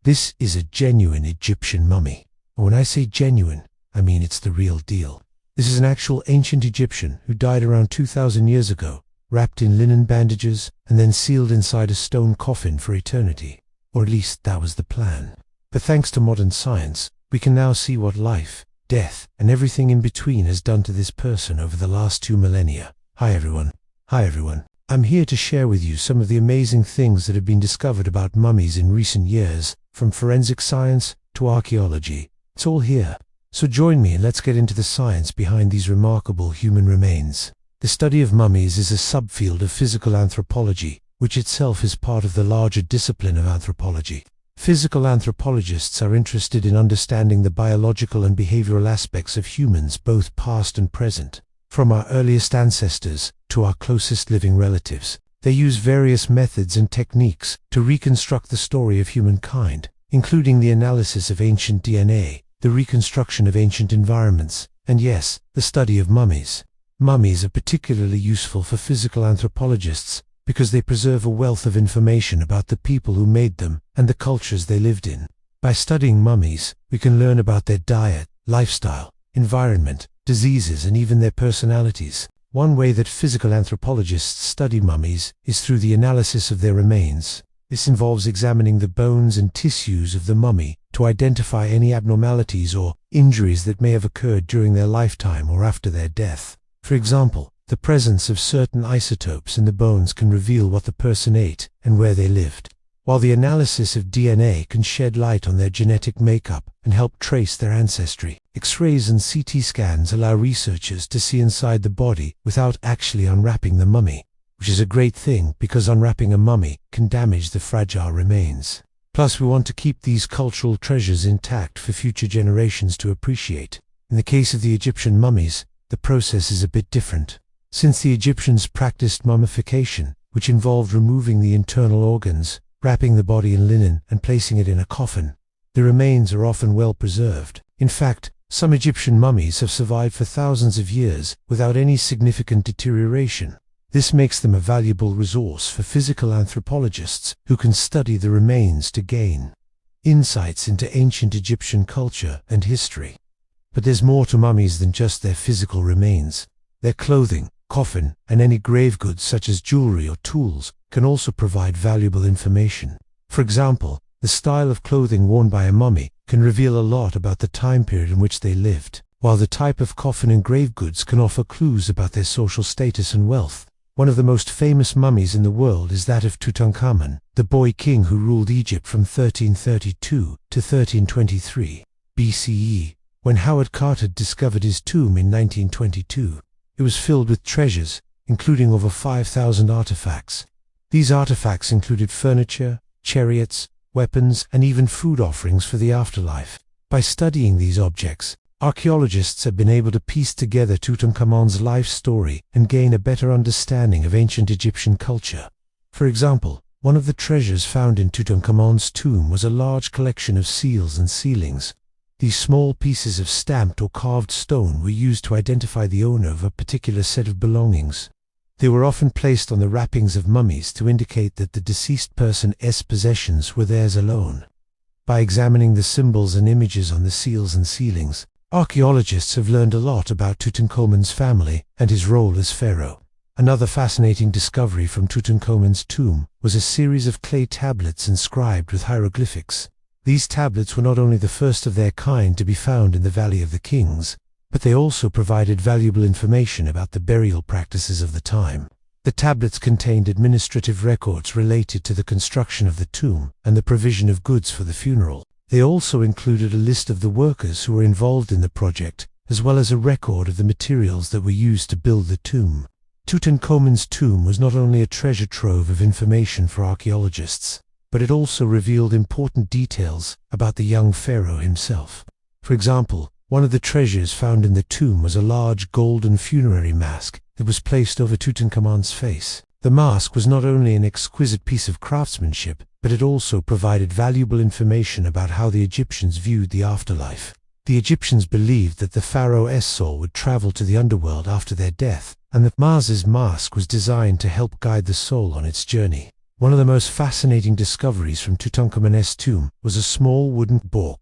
This is a genuine Egyptian mummy. And when I say genuine, I mean it's the real deal. This is an actual ancient Egyptian who died around 2,000 years ago, wrapped in linen bandages and then sealed inside a stone coffin for eternity. Or at least that was the plan. But thanks to modern science, we can now see what life, death, and everything in between has done to this person over the last 2 millennia. Hi everyone. I'm here to share with you some of the amazing things that have been discovered about mummies in recent years, from forensic science to archaeology. It's all here. So join me and let's get into the science behind these remarkable human remains. The study of mummies is a subfield of physical anthropology, which itself is part of the larger discipline of anthropology. Physical anthropologists are interested in understanding the biological and behavioral aspects of humans, both past and present. From our earliest ancestors to our closest living relatives, they use various methods and techniques to reconstruct the story of humankind, including the analysis of ancient DNA, the reconstruction of ancient environments, and yes, the study of mummies. Mummies are particularly useful for physical anthropologists because they preserve a wealth of information about the people who made them and the cultures they lived in. By studying mummies, we can learn about their diet, lifestyle, environment, diseases, and even their personalities. One way that physical anthropologists study mummies is through the analysis of their remains. This involves examining the bones and tissues of the mummy to identify any abnormalities or injuries that may have occurred during their lifetime or after their death. For example, the presence of certain isotopes in the bones can reveal what the person ate and where they lived, while the analysis of DNA can shed light on their genetic makeup and help trace their ancestry. X-rays and CT scans allow researchers to see inside the body without actually unwrapping the mummy, which is a great thing because unwrapping a mummy can damage the fragile remains. Plus, we want to keep these cultural treasures intact for future generations to appreciate. In the case of the Egyptian mummies, the process is a bit different. Since the Egyptians practiced mummification, which involved removing the internal organs, wrapping the body in linen, and placing it in a coffin, the remains are often well preserved. In fact, some Egyptian mummies have survived for thousands of years without any significant deterioration. This makes them a valuable resource for physical anthropologists who can study the remains to gain insights into ancient Egyptian culture and history. But there's more to mummies than just their physical remains. Their clothing, coffin, and any grave goods such as jewelry or tools can also provide valuable information. For example, the style of clothing worn by a mummy can reveal a lot about the time period in which they lived, while the type of coffin and grave goods can offer clues about their social status and wealth. One of the most famous mummies in the world is that of Tutankhamun, the boy king who ruled Egypt from 1332 to 1323 BCE, when Howard Carter discovered his tomb in 1922. It was filled with treasures, including over 5,000 artifacts. These artifacts included furniture, chariots, weapons, and even food offerings for the afterlife. By studying these objects, archaeologists have been able to piece together Tutankhamun's life story and gain a better understanding of ancient Egyptian culture. For example, one of the treasures found in Tutankhamun's tomb was a large collection of seals and sealings. These small pieces of stamped or carved stone were used to identify the owner of a particular set of belongings. They were often placed on the wrappings of mummies to indicate that the deceased person's possessions were theirs alone. By examining the symbols and images on the seals and sealings, archaeologists have learned a lot about Tutankhamun's family and his role as pharaoh. Another fascinating discovery from Tutankhamun's tomb was a series of clay tablets inscribed with hieroglyphics. These tablets were not only the first of their kind to be found in the Valley of the Kings, but they also provided valuable information about the burial practices of the time. The tablets contained administrative records related to the construction of the tomb and the provision of goods for the funeral. They also included a list of the workers who were involved in the project, as well as a record of the materials that were used to build the tomb. Tutankhamun's tomb was not only a treasure trove of information for archaeologists, but it also revealed important details about the young pharaoh himself. For example, one of the treasures found in the tomb was a large golden funerary mask that was placed over Tutankhamun's face. The mask was not only an exquisite piece of craftsmanship, but it also provided valuable information about how the Egyptians viewed the afterlife. The Egyptians believed that the pharaoh's soul would travel to the underworld after their death, and that Mars' mask was designed to help guide the soul on its journey. One of the most fascinating discoveries from Tutankhamun's tomb was a small wooden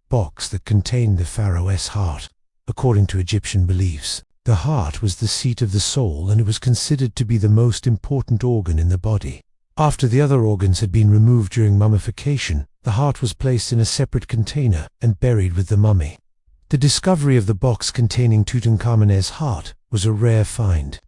box that contained the pharaoh's heart. According to Egyptian beliefs, the heart was the seat of the soul, and it was considered to be the most important organ in the body. After the other organs had been removed during mummification, the heart was placed in a separate container and buried with the mummy. The discovery of the box containing Tutankhamun's heart was a rare find.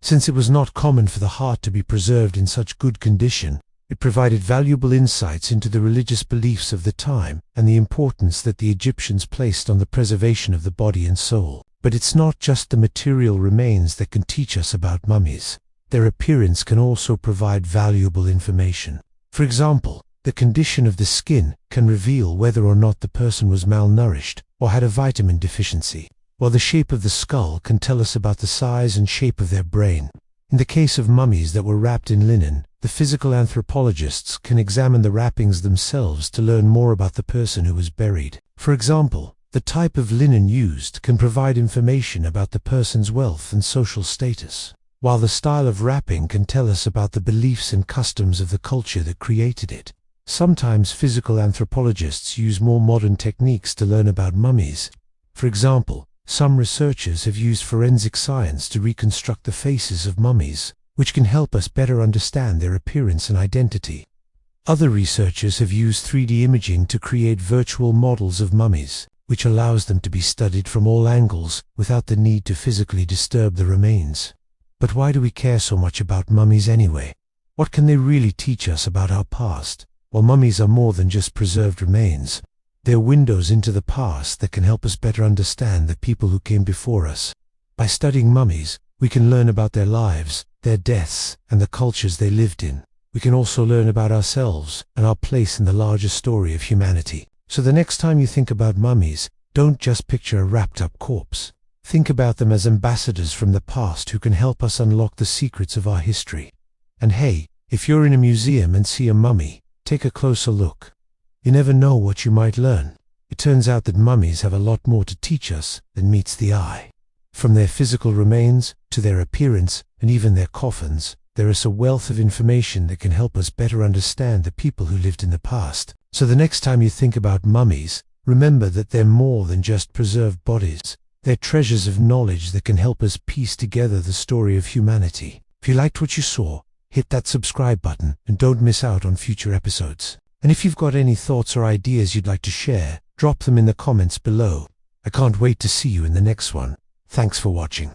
Since it was not common for the heart to be preserved in such good condition, it provided valuable insights into the religious beliefs of the time and the importance that the Egyptians placed on the preservation of the body and soul. But it's not just the material remains that can teach us about mummies. Their appearance can also provide valuable information. For example, the condition of the skin can reveal whether or not the person was malnourished or had a vitamin deficiency, while the shape of the skull can tell us about the size and shape of their brain. In the case of mummies that were wrapped in linen, the physical anthropologists can examine the wrappings themselves to learn more about the person who was buried. For example, the type of linen used can provide information about the person's wealth and social status, while the style of wrapping can tell us about the beliefs and customs of the culture that created it. Sometimes physical anthropologists use more modern techniques to learn about mummies. For example, some researchers have used forensic science to reconstruct the faces of mummies, which can help us better understand their appearance and identity. Other researchers have used 3D imaging to create virtual models of mummies, which allows them to be studied from all angles without the need to physically disturb the remains. But why do we care so much about mummies anyway? What can they really teach us about our past? Well, mummies are more than just preserved remains. They're windows into the past that can help us better understand the people who came before us. By studying mummies, we can learn about their lives, their deaths, and the cultures they lived in. We can also learn about ourselves and our place in the larger story of humanity. So the next time you think about mummies, don't just picture a wrapped-up corpse. Think about them as ambassadors from the past who can help us unlock the secrets of our history. And hey, if you're in a museum and see a mummy, take a closer look. You never know what you might learn. It turns out that mummies have a lot more to teach us than meets the eye. From their physical remains to their appearance and even their coffins, there is a wealth of information that can help us better understand the people who lived in the past. So the next time you think about mummies, remember that they're more than just preserved bodies. They're treasures of knowledge that can help us piece together the story of humanity. If you liked what you saw, hit that subscribe button and don't miss out on future episodes. And if you've got any thoughts or ideas you'd like to share, drop them in the comments below. I can't wait to see you in the next one. Thanks for watching.